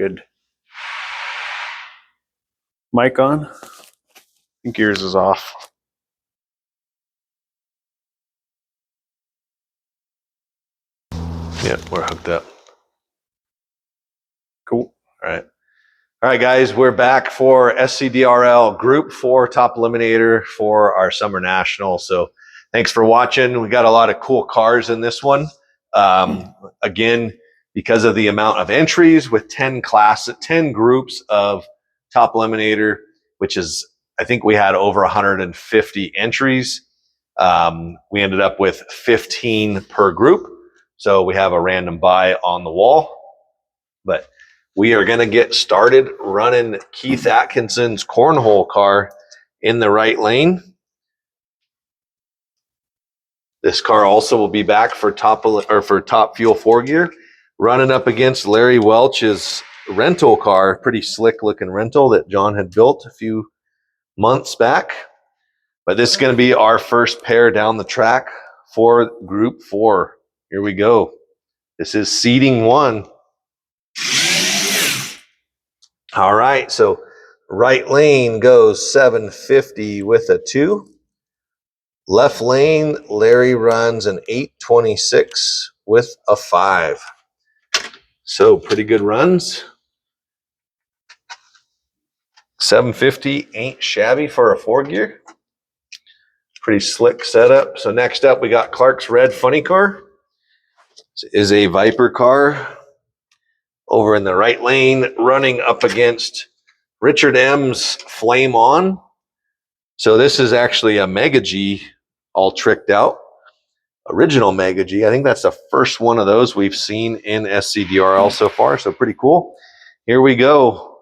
Good. Mic on? I think yours is off. Yeah, we're hooked up. Cool. All right. All right, guys, we're back for SCDRL Group 4 Top Eliminator for our Summer National. So thanks for watching. We got a lot of cool cars in this one. Again, because of the amount of entries with 10 groups of Top Eliminator, which is, I think we had over 150 entries. We ended up with 15 per group. So we have a random buy on the wall. But we are going to get started running Keith Atkinson's cornhole car in the right lane. This car also will be back for Top Fuel 4-gear, running up against Larry Welch's rental car, pretty slick looking rental that John had built a few months back. But this is going to be our first pair down the track for Group 4. Here we go. This is seeding 1. All right, so right lane goes 750 with a 2. Left lane, Larry runs an 826 with a 5. So pretty good runs. 750 ain't shabby for a 4-gear. Pretty slick setup. So next up, we got Clark's red funny car. This is a Viper car over in the right lane, running up against Richard M's Flame On. So this is actually a Mega G all tricked out. Original Mega G. I think that's the first one of those we've seen in SCDRL so far. So pretty cool. Here we go.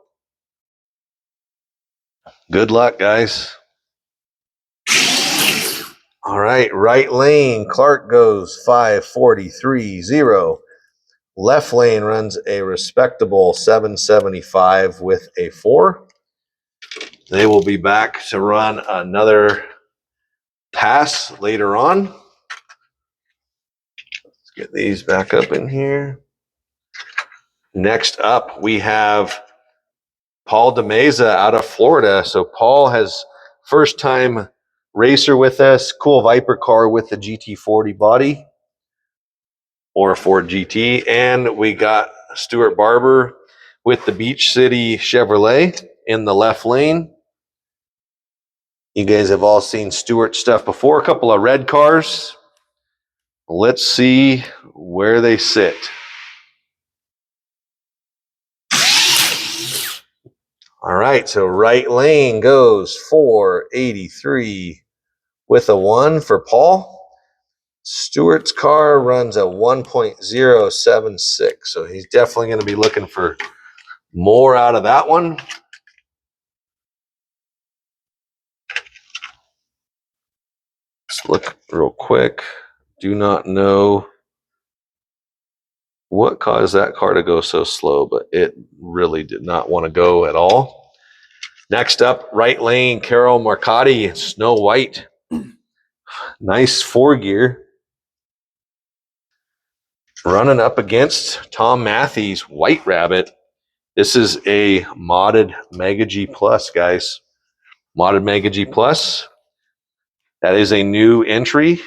Good luck, guys. All right lane, Clark goes 543.0. Left lane runs a respectable 775 with a 4. They will be back to run another pass later on. Let's get these back up in here. Next up, we have Paul DeMeza out of Florida. So Paul has first time racer with us, cool Viper car with the GT40 body or Ford GT. And we got Stuart Barber with the Beach City Chevrolet in the left lane. You guys have all seen Stuart stuff before, a couple of red cars. Let's see where they sit. All right, so right lane goes 483 with a 1 for Paul. Stuart's car runs a 1.076, so he's definitely going to be looking for more out of that one. Let's look real quick. Do not know what caused that car to go so slow, but it really did not want to go at all. Next up, right lane, Carol Marcotte, Snow White. Nice 4-gear. Running up against Tom Mathey's White Rabbit. This is a modded Mega G Plus, guys. Modded Mega G Plus. That is a new entry.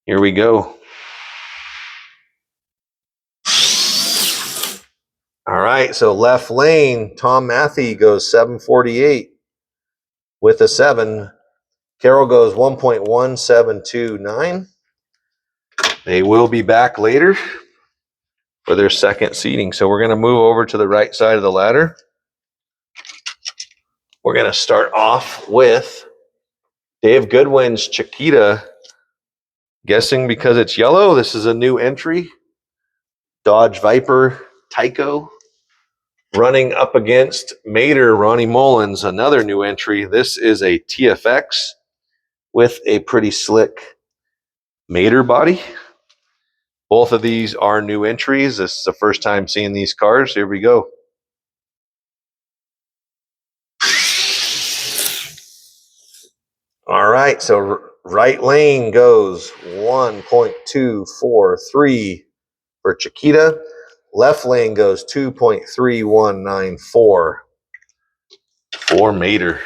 Here we go. All right, so left lane, Tom Mathey goes 748 with a 7. Carol goes 1.1729. They will be back later for their second seating. So we're going to move over to the right side of the ladder. We're going to start off with Dave Goodwin's Chiquita. Guessing because it's yellow, this is a new entry. Dodge Viper Tyco. Running up against Mater Ronnie Mullins, another new entry. This is a TFX with a pretty slick Mater body. Both of these are new entries. This is the first time seeing these cars. Here we go. All right, so right lane goes 1.243 for Chiquita. Left lane goes 2.3194 for Mater.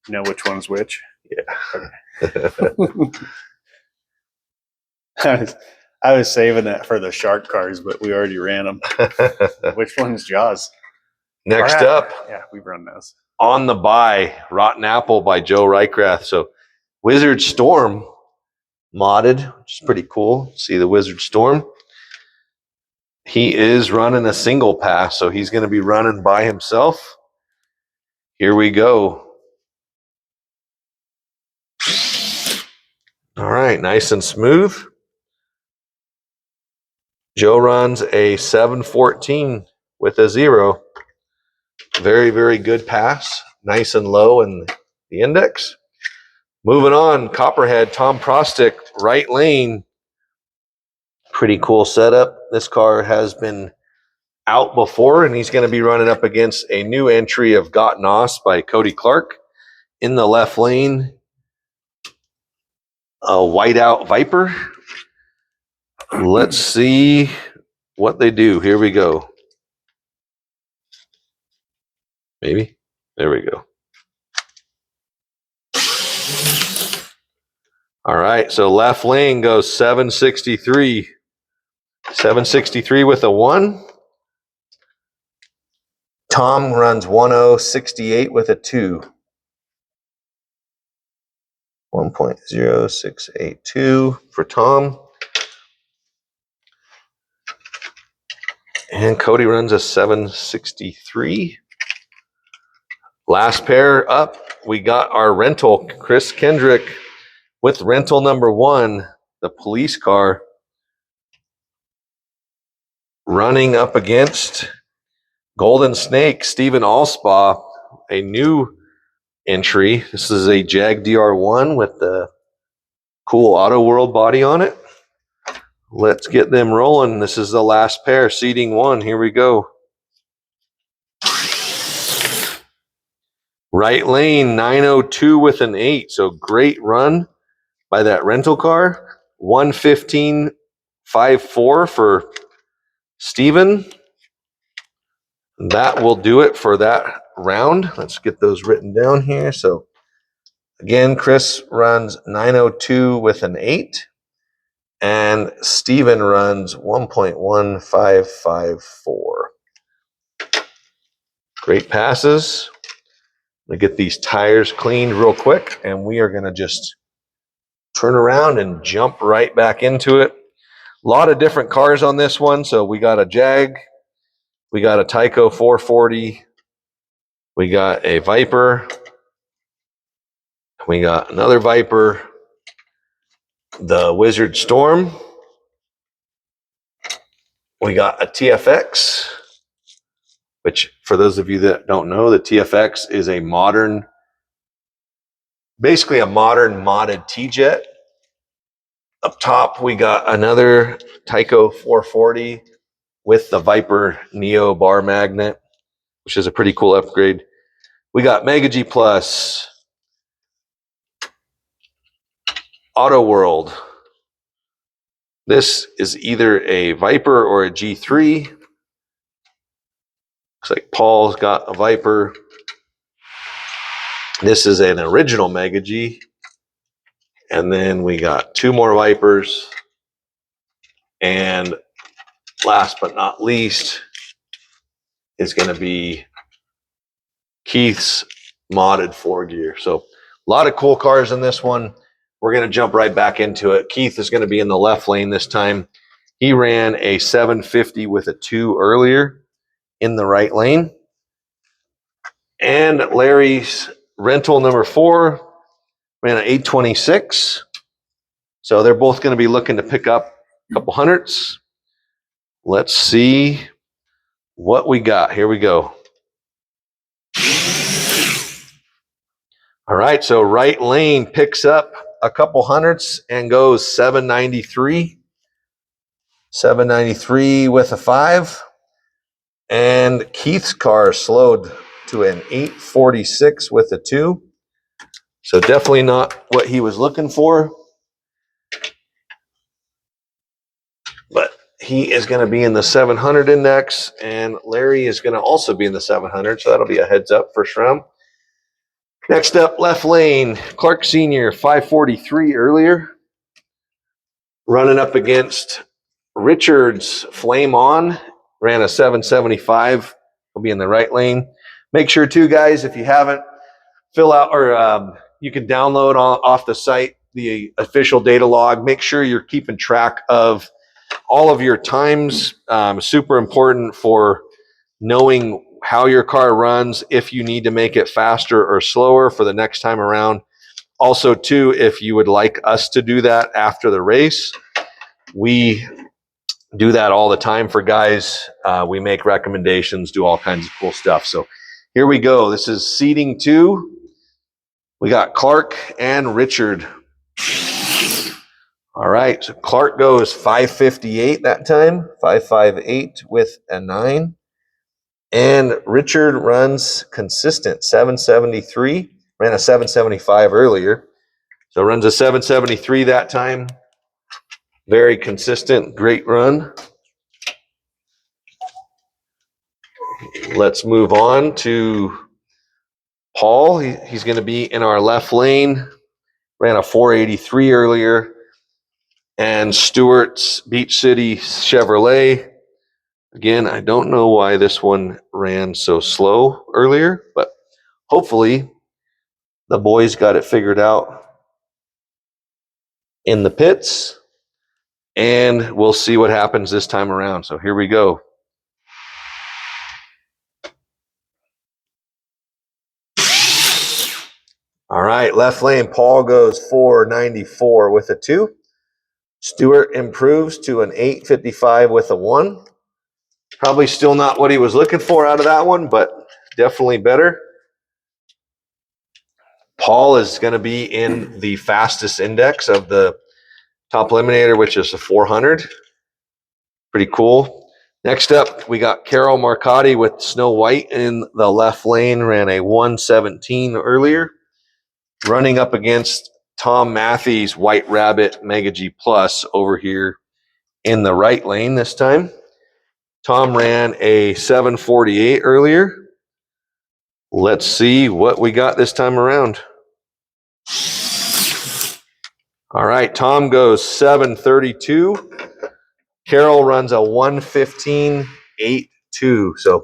You know which one's which? Yeah. I was saving that for the shark cars, but we already ran them. Which one's Jaws? Next up, yeah, we've run those. On the Buy, Rotten Apple by Joe Reichrath. So Wizard Storm modded, which is pretty cool. See the Wizard Storm. He is running a single pass, so he's going to be running by himself. Here we go. All right, nice and smooth. Joe runs a 714 with a 0. Very, very good pass. Nice and low in the index. Moving on, Copperhead, Tom Protsik, right lane. Pretty cool setup. This car has been out before, and he's going to be running up against a new entry of Got Nos by Cody Clark. In the left lane, a whiteout Viper. Let's see what they do. Here we go. Maybe. There we go. All right, so left lane goes 763. 763 with a 1. Tom runs 1068 with a 2. 1.0682 for Tom. And Cody runs a 763. Last pair up, we got our rental, Chris Kendrick, with rental number 1, the police car, running up against Golden Snake, Stephen Allspaw, a new entry. This is a Jag DR1 with the cool Auto World body on it. Let's get them rolling. This is the last pair, seating 1. Here we go. Right lane, 902 with an 8. So great run by that rental car. 115.54 for Steven. That will do it for that round. Let's get those written down here. So again, Chris runs 902 with an 8. And Steven runs 1.1554. Great passes. Let me get these tires cleaned real quick, and we are going to just turn around and jump right back into it. A lot of different cars on this one. So we got a Jag, we got a Tyco 440, we got a Viper, we got another Viper, the Wizard Storm, we got a TFX, which for those of you that don't know, the TFX is a modern, basically a modern modded T-Jet. Up top, we got another Tyco 440 with the Viper Neo bar magnet, which is a pretty cool upgrade. We got Mega G Plus, Auto World. This is either a Viper or a G3. Looks like Paul's got a Viper. This is an original Mega G. And then we got 2 more Vipers. And last but not least is going to be Keith's modded 4-gear. So a lot of cool cars in this one. We're going to jump right back into it. Keith is going to be in the left lane this time. He ran a 750 with a 2 earlier in the right lane. And Larry's rental number 4 ran an 826. So they're both going to be looking to pick up a couple hundreds. Let's see what we got. Here we go. All right, so right lane picks up a couple hundreds and goes 793. 793 with a 5. And Keith's car slowed to an 846 with a 2. So definitely not what he was looking for. But he is going to be in the 700 index, and Larry is going to also be in the 700. So that'll be a heads up first round. Next up, left lane, ClarkSr, 543 earlier. Running up against Richard's Flame On, ran a 775. Will be in the right lane. Make sure too, guys, if you haven't, fill out, or you can download off the site the official data log. Make sure you're keeping track of all of your times. Super important for knowing how your car runs, if you need to make it faster or slower for the next time around. Also, too, if you would like us to do that after the race, we do that all the time for guys. We make recommendations, do all kinds of cool stuff. So here we go. This is seating 2. We got Clark and Richard. All right, so Clark goes 558 that time, 558 with a 9. And Richard runs consistent, 773. Ran a 775 earlier. So runs a 773 that time. Very consistent, great run. Let's move on to Paul. He's going to be in our left lane. Ran a 483 earlier. And Stuart's Beach City Chevrolet. Again, I don't know why this one ran so slow earlier, but hopefully the boys got it figured out in the pits, and we'll see what happens this time around. So here we go. All right, left lane, Paul goes 494 with a 2. Stuart improves to an 855 with a 1. Probably still not what he was looking for out of that one, but definitely better. Paul is going to be in the fastest index of the top eliminator, which is a 400. Pretty cool. Next up, we got Carol Marcotte with Snow White in the left lane. Ran a 117 earlier. Running up against Tom Mathey's White Rabbit Mega G Plus over here in the right lane this time. Tom ran a 748 earlier. Let's see what we got this time around. All right, Tom goes 732. Carol runs a 115.82. So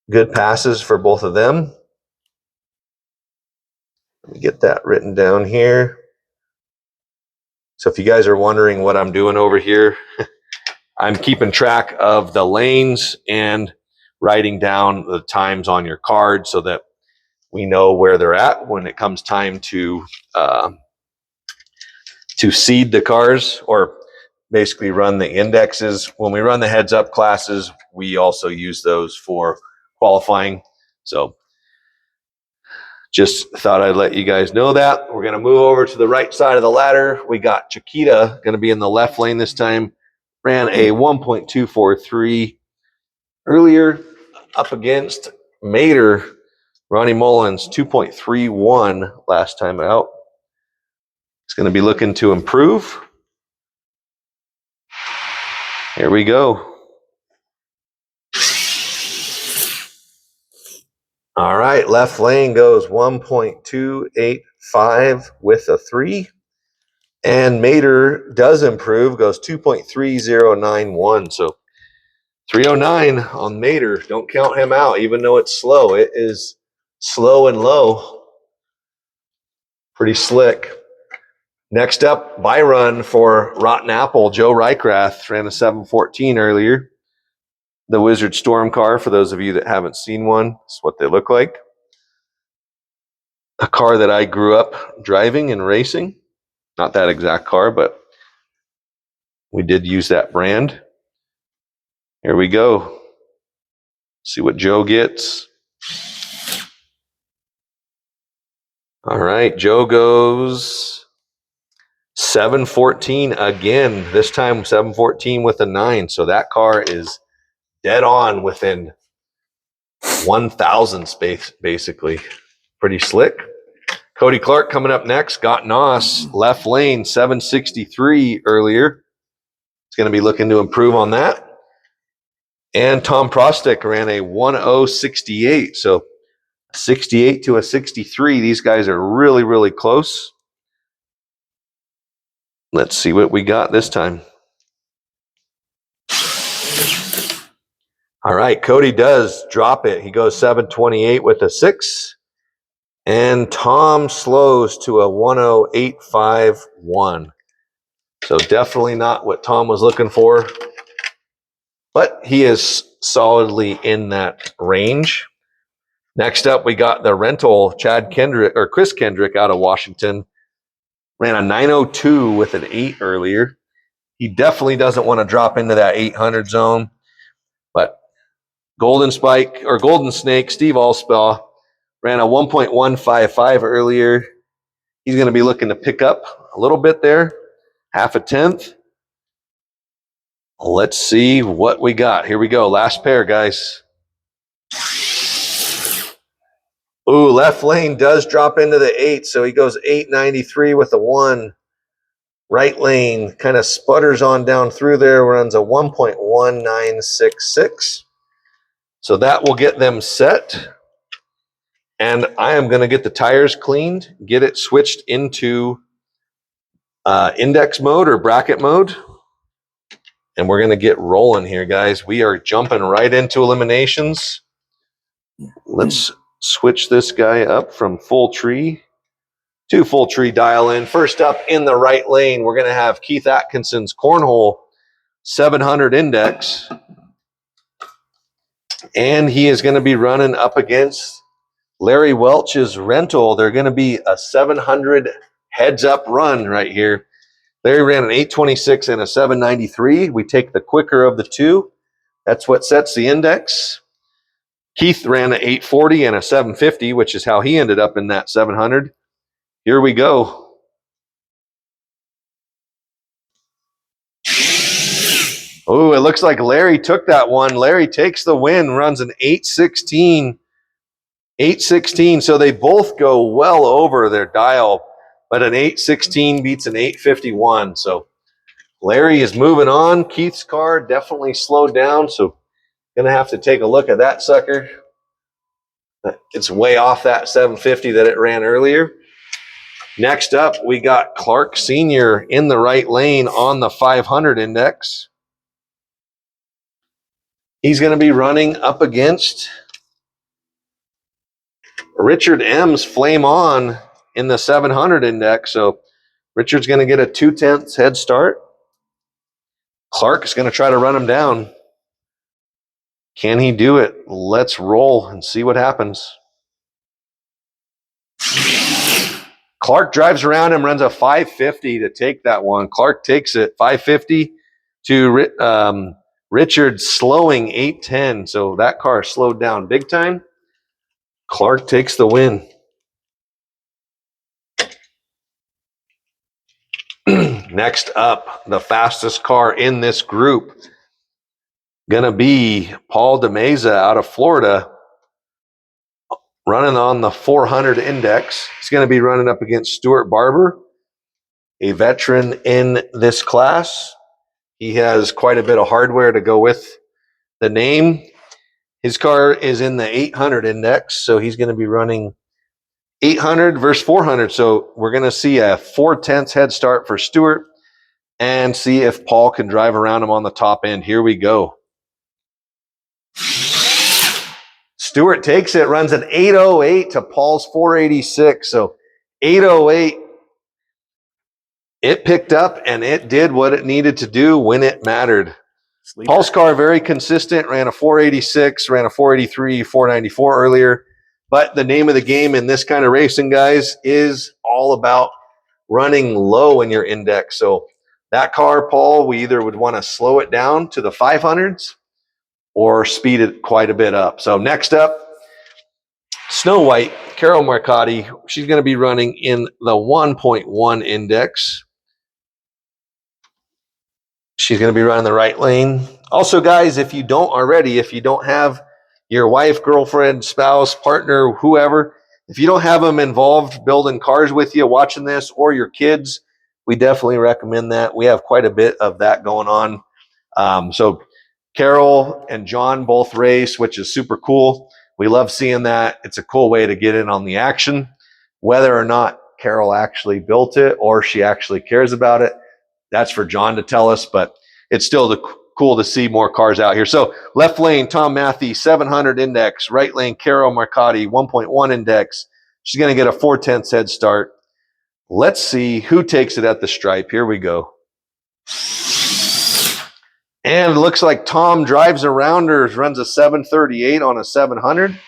good passes for both of them. Let me get that written down here. So if you guys are wondering what I'm doing over here, I'm keeping track of the lanes and writing down the times on your card so that we know where they're at when it comes time to seed the cars, or basically run the indexes. When we run the heads up classes, we also use those for qualifying. So just thought I'd let you guys know that. We're going to move over to the right side of the ladder. We got Chiquita going to be in the left lane this time. Ran a 1.243 earlier, up against Mater, Ronnie Mullins, 2.31 last time out. It's going to be looking to improve. Here we go. All right, left lane goes 1.285 with a 3. And Mater does improve, goes 2.3091. So 309 on Mater. Don't count him out, even though it's slow. It is slow and low. Pretty slick. Next up, by run for Rotten Apple, Joe Reichrath ran a 714 earlier. The Wizard Storm car, for those of you that haven't seen one, is what they look like. A car that I grew up driving and racing. Not that exact car, but we did use that brand. Here we go. See what Joe gets. All right, Joe goes 714 again. This time 714 with a 9. So that car is dead on within 1,000 space, basically. Pretty slick. Cody Clark coming up next. Got Nos, left lane, 763 earlier. He's going to be looking to improve on that. And Tom Protsik ran a 1:0:68. So 68 to a 63. These guys are really, really close. Let's see what we got this time. All right, Cody does drop it. He goes 7:28 with a 6. And Tom slows to a 1:08:51. So definitely not what Tom was looking for. But he is solidly in that range. Next up, we got the rental Chris Kendrick out of Washington. Ran a 9:02 with an 8 earlier. He definitely doesn't want to drop into that 800 zone. But Golden Snake, Steve Allspaw, ran a 1.155 earlier. He's going to be looking to pick up a little bit there, half a tenth. Let's see what we got. Here we go. Last pair, guys. Ooh, left lane does drop into the 8, so he goes 8.93 with a 1. Right lane kind of sputters on down through there, runs a 1.1966. So that will get them set. And I am going to get the tires cleaned, get it switched into index mode or bracket mode. And we're going to get rolling here, guys. We are jumping right into eliminations. Let's switch this guy up from full tree to full tree dial in. First up in the right lane, we're going to have Keith Atkinson's Cornhole 700 index. And he is going to be running up against Larry Welch's rental. They're going to be a 700 heads up run right here. Larry ran an 826 and a 793. We take the quicker of the two. That's what sets the index. Keith ran an 840 and a 750, which is how he ended up in that 700. Here we go. Oh, it looks like Larry took that one. Larry takes the win, runs an 816. 816, so they both go well over their dial, but an 816 beats an 851. So Larry is moving on. Keith's car definitely slowed down, so going to have to take a look at that sucker. It's way off that 750 that it ran earlier. Next up, we got ClarkSr in the right lane on the 500 index. He's going to be running up against Richard M's Flame On in the 700 index. So Richard's going to get a 2/10 head start. Clark is going to try to run him down. Can he do it? Let's roll and see what happens. Clark drives around him, runs a 550 to take that one. Clark takes it 550 to Richard slowing 810. So that car slowed down big time. Clark takes the win. Next up, the fastest car in this group, gonna be Paul DeMeza out of Florida, running on the 400 index. He's gonna be running up against Stuart Barber, a veteran in this class. He has quite a bit of hardware to go with the name. His car is in the 800 index, so he's going to be running 800 versus 400. So we're going to see a 4/10 head start for Stuart and see if Paul can drive around him on the top end. Here we go. Stuart takes it, runs an 808 to Paul's 486. So 808, it picked up and it did what it needed to do when it mattered. Paul's car very consistent, ran a 486, ran a 483, 494 earlier. But the name of the game in this kind of racing, guys, is all about running low in your index. So that car, Paul, we either would want to slow it down to the 500s or speed it quite a bit up. So next up, Snow White, Carol Marcotte. She's going to be running in the 1.1 index. She's going to be running the right lane. Also, guys, if you don't have your wife, girlfriend, spouse, partner, whoever, if you don't have them involved building cars with you, watching this, or your kids, we definitely recommend that. We have quite a bit of that going on. So Carol and John both race, which is super cool. We love seeing that. It's a cool way to get in on the action. Whether or not Carol actually built it or she actually cares about it, that's for John to tell us, but it's still cool to see more cars out here. So left lane, Tom Mathey, 700 index. Right lane, Carol Marcotte, 1.1 index. She's going to get a 4/10 head start. Let's see who takes it at the stripe. Here we go. And it looks like Tom drives around her, runs a 738 on a 700.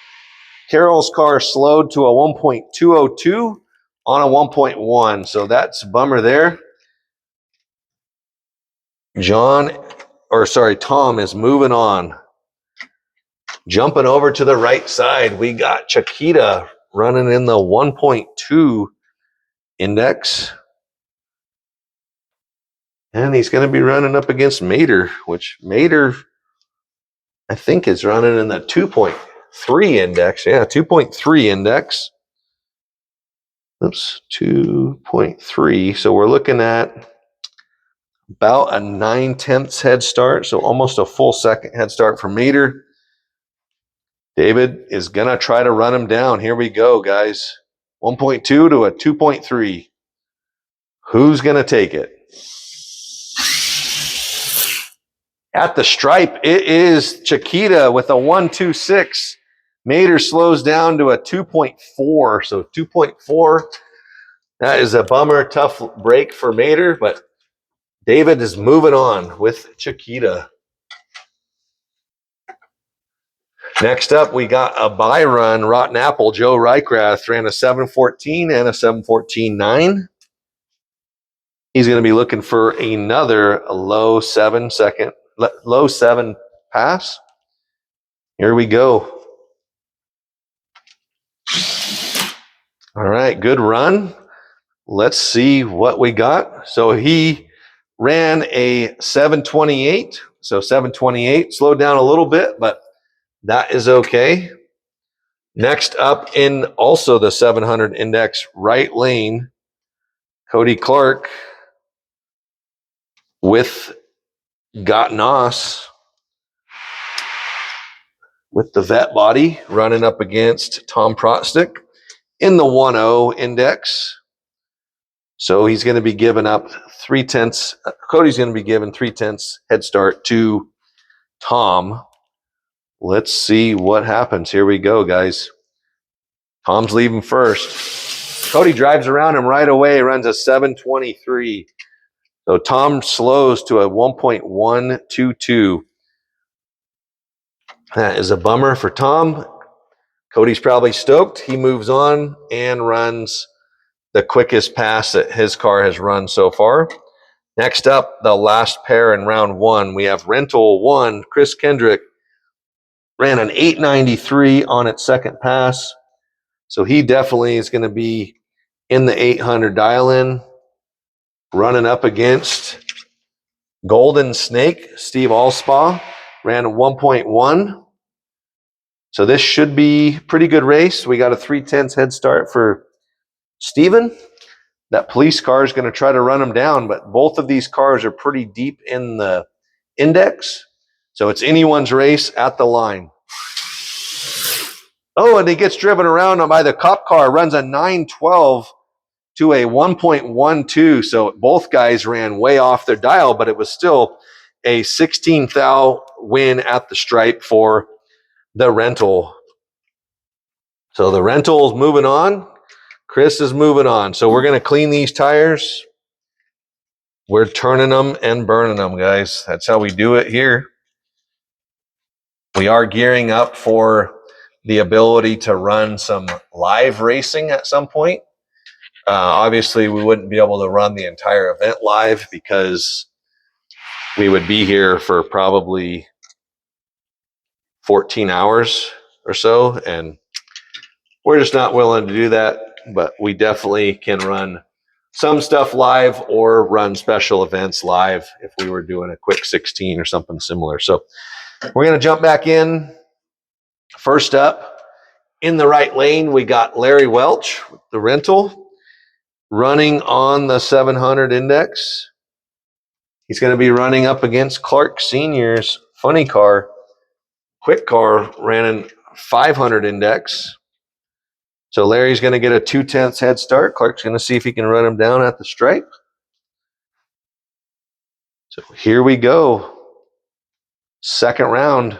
Carol's car slowed to a 1.202 on a 1.1. So that's a bummer there. Tom is moving on. Jumping over to the right side, we got Chiquita running in the 1.2 index. And he's going to be running up against Mater, which Mater, I think, is running in the 2.3 index. Yeah, 2.3 index. Oops, 2.3. So we're looking at about a 9/10 head start. So almost a full second head start for Mater. David is going to try to run him down. Here we go, guys. 1.2 to a 2.3. Who's going to take it? At the stripe, it is Chiquita with a 1.26. Mater slows down to a 2.4. So 2.4. That is a bummer, tough break for Mater, but David is moving on with Chiquita. Next up, we got a buy run. Rotten Apple, Joe Reichrath ran a 7.14 and a 7.14.9. He's going to be looking for another low 7 pass. Here we go. All right, good run. Let's see what we got. So he ran a 7.28. So 7.28, slowed down a little bit, but that is okay. Next up in also the 700 index, right lane, Cody Clark with Gaynor with the vet body running up against Tom Protsik in the 1.0 index. So he's going to be giving up 3/10. Cody's going to be giving 3/10 head start to Tom. Let's see what happens. Here we go, guys. Tom's leaving first. Cody drives around him right away, runs a 7.23. So Tom slows to a 1.122. That is a bummer for Tom. Cody's probably stoked. He moves on and runs the quickest pass that his car has run so far. Next up, the last pair in round one, we have Rental 1, Chris Kendrick, ran an 893 on its second pass. So he definitely is going to be in the 800 dial-in, running up against Golden Snake, Steve Allspaw, ran a 1.1. So this should be a pretty good race. We got a 3/10 head start for Steven. That police car is going to try to run him down, but both of these cars are pretty deep in the index. So it's anyone's race at the line. Oh, and he gets driven around by the cop car, runs a 912 to a 1.12. So both guys ran way off their dial, but it was still a 16 thou win at the stripe for the rental. So the rental is moving on. Chris is moving on. So we're going to clean these tires. We're turning them and burning them, guys. That's how we do it here. We are gearing up for the ability to run some live racing at some point. Obviously, we wouldn't be able to run the entire event live because we would be here for probably 14 hours or so, and we're just not willing to do that, but we definitely can run some stuff live or run special events live if we were doing a quick 16 or something similar. So we're going to jump back in. First up, in the right lane, we got Larry Welch, the rental. running on the 700 index. He's going to be running up against ClarkSr's funny car. Quick car ran in 500 index. So Larry's going to get a 2/10 head start. Clark's going to see if he can run him down at the stripe. So here we go. Second round.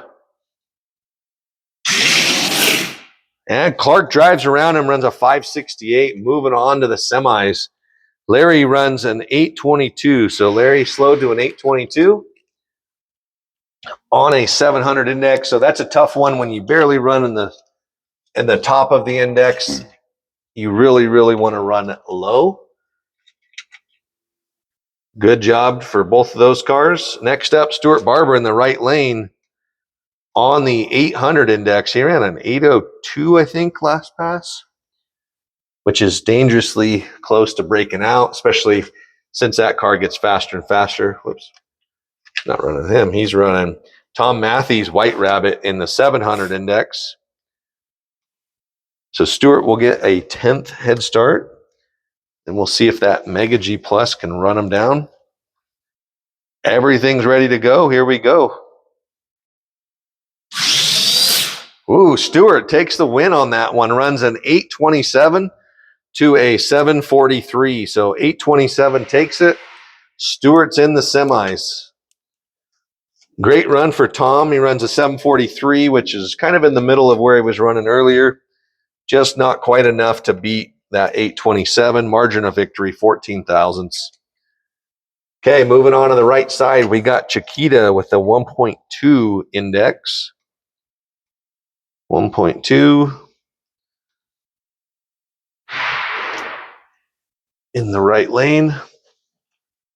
And Clark drives around him, runs a 568, moving on to the semis. Larry runs an 822. So Larry slowed to an 822 on a 700 index. So that's a tough one when you barely run in the top of the index. You really, really want to run low. Good job for both of those cars. Next up, Stuart Barber in the right lane on the 800 index. He ran an 802, I think, last pass, which is dangerously close to breaking out, especially since that car gets faster and faster. Whoops, not running him. He's running Tom Mathey's White Rabbit in the 700 index. So Stuart will get a 10th head start, and we'll see if that Mega G Plus can run him down. Everything's ready to go. Here we go. Ooh, Stuart takes the win on that one. Runs an 827 to a 743. So 827 takes it. Stuart's in the semis. Great run for Tom. He runs a 743, which is kind of in the middle of where he was running earlier. Just not quite enough to beat that 827. Margin of victory, 14 thousandths. Okay, moving on to the right side, we got Chiquita with the 1.2 index. 1.2 in the right lane.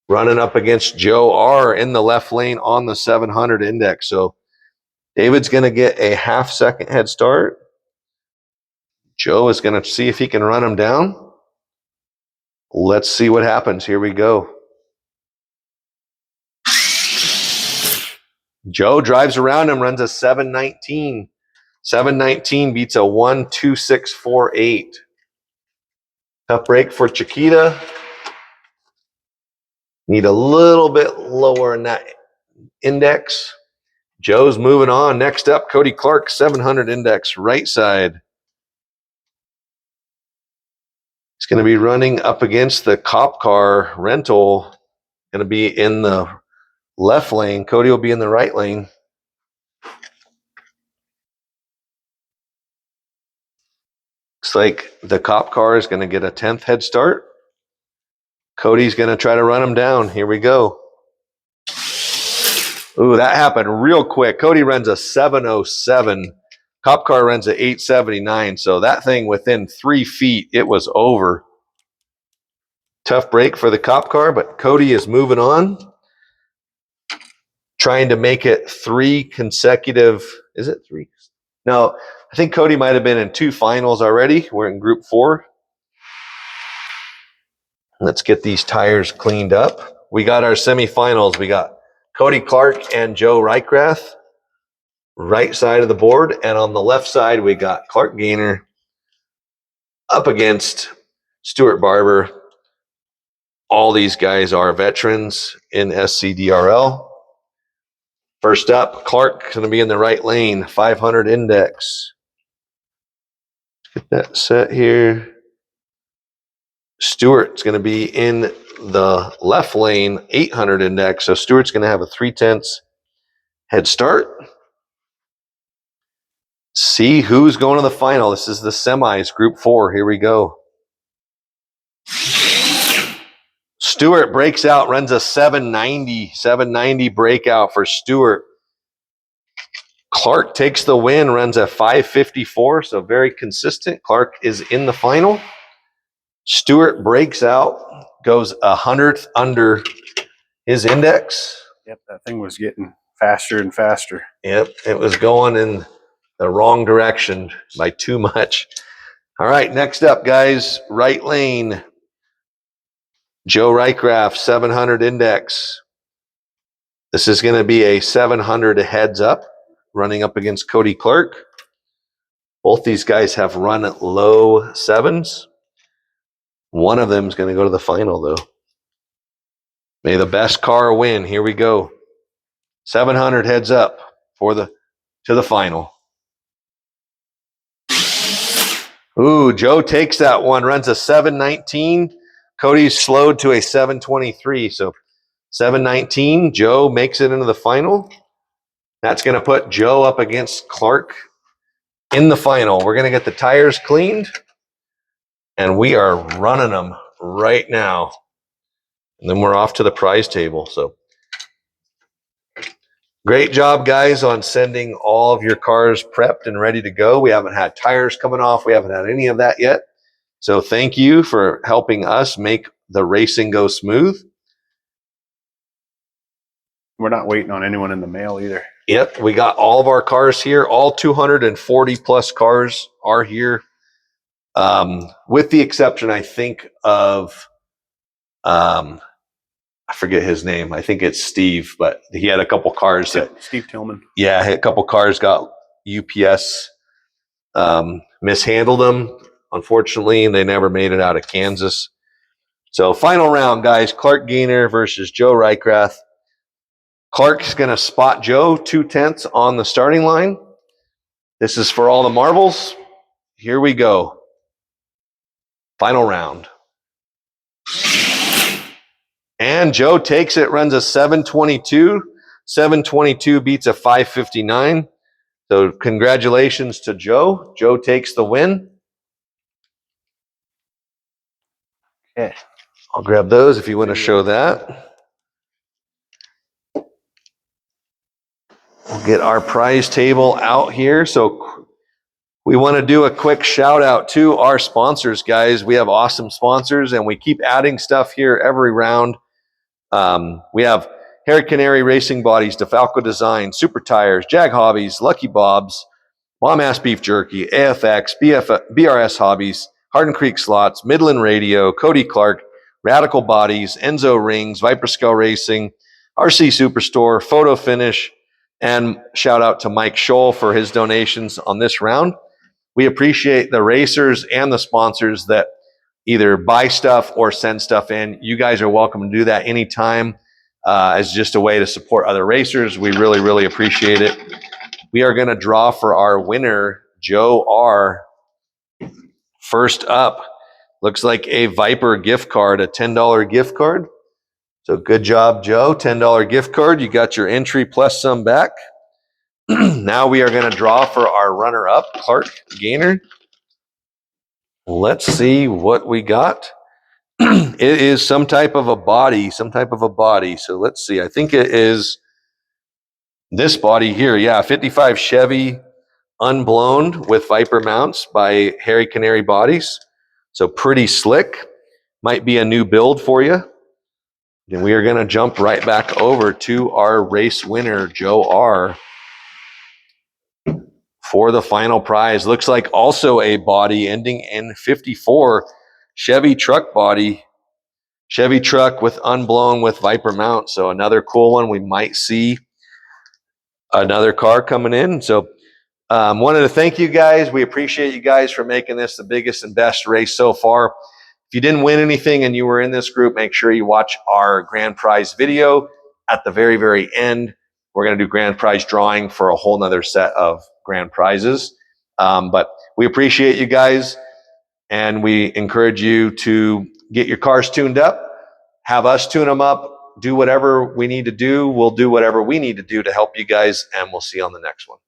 Running up against Joe R in the left lane on the 700 index. So David's going to get a half-second head start. Joe is going to see if he can run him down. Let's see what happens. Here we go. Joe drives around him, runs a 719. 719 beats a 12648. Tough break for Chiquita. Need a little bit lower in that index. Joe's moving on. Next up, Cody Clark, 700 index, right side. He's going to be running up against the cop car rental. Going to be in the left lane. Cody will be in the right lane. Looks like the cop car is going to get a 10th head start. Cody's going to try to run him down. Here we go. Ooh, that happened real quick. Cody runs a 707. Cop car runs a 879. So that thing within 3 feet, it was over. Tough break for the cop car, but Cody is moving on. Trying to make it 3 consecutive. Is it 3? No, I think Cody might have been in 2 finals already. We're in group 4. Let's get these tires cleaned up. We got our semifinals. We got Cody Clark and Joe Reichrath, right side of the board. And on the left side, we got Clark Gaynor up against Stuart Barber. All these guys are veterans in SCDRL. First up, Clark going to be in the right lane, 500 index. Let's get that set here. Stuart's going to be in the left lane, 800 index. So Stuart's going to have a 3/10 head start. See who's going to the final. This is the semis, group 4. Here we go. Stuart breaks out, runs a 790. 790 breakout for Stuart. Clark takes the win, runs a 554, so very consistent. Clark is in the final. Stuart breaks out, goes 100th under his index. Yep, that thing was getting faster and faster. Yep, it was going in the wrong direction by too much. All right, next up, guys, right lane. Joe Reichrath, 700 index. This is going to be a 700 heads up, running up against Cody Clark. Both these guys have run at low 7s. One of them is going to go to the final, though. May the best car win. Here we go. 700 heads up to the final. Ooh, Joe takes that one, runs a 719. Cody's slowed to a 723. So 719, Joe makes it into the final. That's going to put Joe up against Clark in the final. We're going to get the tires cleaned, and we are running them right now. And then we're off to the prize table. So great job, guys, on sending all of your cars prepped and ready to go. We haven't had tires coming off. We haven't had any of that yet. So thank you for helping us make the racing go smooth. We're not waiting on anyone in the mail either. Yep, we got all of our cars here. All 240 plus cars are here, with the exception, I think, of I forget his name. I think it's Steve, but he had a couple cars that Steve Tillman. Yeah, a couple cars got UPS mishandled them, unfortunately, and they never made it out of Kansas. So final round, guys. Clark Gaynor versus Joe Reichrath. Clark's going to spot Joe 2/10 on the starting line. This is for all the marbles. Here we go. Final round. And Joe takes it, runs a 722. 722 beats a 559. So congratulations to Joe. Joe takes the win. Okay. I'll grab those if you want to show that. We'll get our prize table out here. So we want to do a quick shout out to our sponsors, guys. We have awesome sponsors, and we keep adding stuff here every round. We have Harry Canary Racing Bodies, DeFalco Design, Super Tires, Jag Hobbies, Lucky Bob's, Mom Ass Beef Jerky, AFX, BRS Hobbies, Hardin Creek Slots, Midland Radio, Cody Clark, Radical Bodies, Enzo Rings, Viper Scale Racing, RC Superstore, Photo Finish, and shout out to Mike Scholl for his donations on this round. We appreciate the racers and the sponsors that either buy stuff or send stuff in. You guys are welcome to do that anytime as just a way to support other racers. We really, really appreciate it. We are going to draw for our winner, Joe R. First up, looks like a Viper gift card, a $10 gift card. So good job, Joe. $10 gift card. You got your entry plus some back. Now we are going to draw for our runner-up, Clark Gaynor. Let's see what we got. It is some type of a body, So let's see. I think it is this body here. Yeah, 55 Chevy unblown with Viper mounts by Harry Canary Bodies. So pretty slick. Might be a new build for you. And we are going to jump right back over to our race winner, Joe R., for the final prize. Looks like also a body ending in 54, Chevy truck body. Chevy truck with unblown with Viper mount. So another cool one. We might see another car coming in. So wanted to thank you guys. We appreciate you guys for making this the biggest and best race so far. If you didn't win anything and you were in this group, make sure you watch our grand prize video at the very, very end. We're going to do grand prize drawing for a whole nother set of grand prizes. But we appreciate you guys, and we encourage you to get your cars tuned up, have us tune them up, do whatever we need to do. We'll do whatever we need to do to help you guys, and we'll see you on the next one.